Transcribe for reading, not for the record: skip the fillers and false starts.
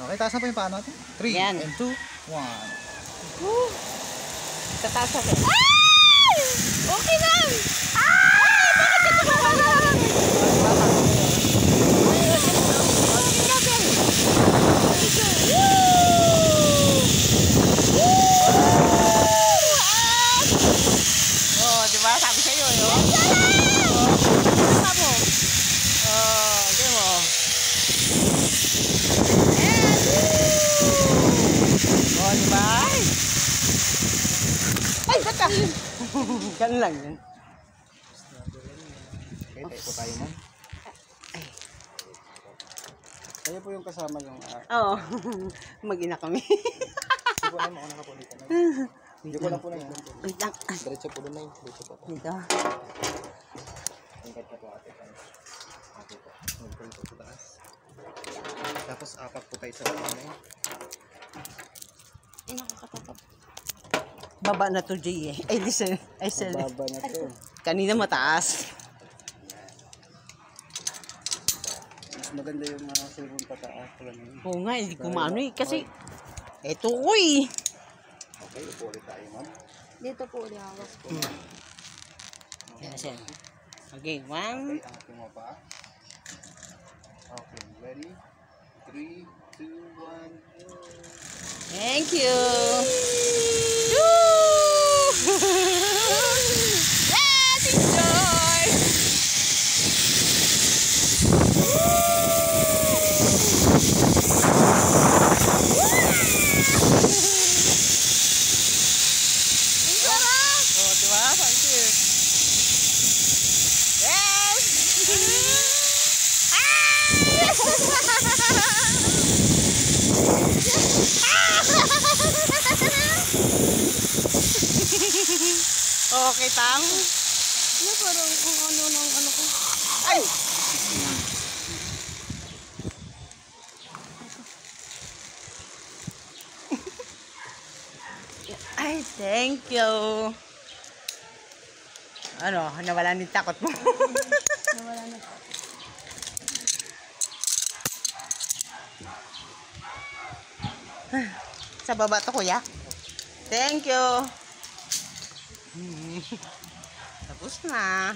Okay, taas na po yung paa natin. 3 Yan. and 2, 1. Tataas ako. Ay! Okay lang! Ay! Bakit ito kumalang? Oh, diba? Sabi sa'yo, yun. Sabi mo. Oh, di mo. Oh, diba? Ay, ba't ka? Gan lang yan. Okay, tayo po tayo, ma'am. Kayo po yung kasama yung... Oo. Mag-ina kami. Hindi ko alam ako nakapulitan. Hindi ko lang po na yun. Wait lang. Diretso po doon na yun. Diretso po. Dito. Tingkat ka po ate. Ate po. Magpul po sa taas. Tapos apat po tayo sa baba na yun. Ay, nakakatakot. Baba na to, Jay eh. Ay, listen. Ay, sell. Baba na to. Kanina mataas. Mas maganda yung mga silbong pataas. Oo nga, hindi ko maano eh. Kasi, eto ko eh. Okay, upo ulit tayo, ma'am. Dito po ulit ako. Yan, sir. Okay, 1. Okay, angatin mo pa. Okay, ready? 3, 2, 1, go! Thank you. Let's enjoy. Oh, diba? Thank you. Yes. Okay, tang. Ano parang kung ano ng ano ko. Ay! Ay, thank you. Ano, nawala ng takot mo. Nawala na po. Sa baba to, kuya. Thank you. Tapos na.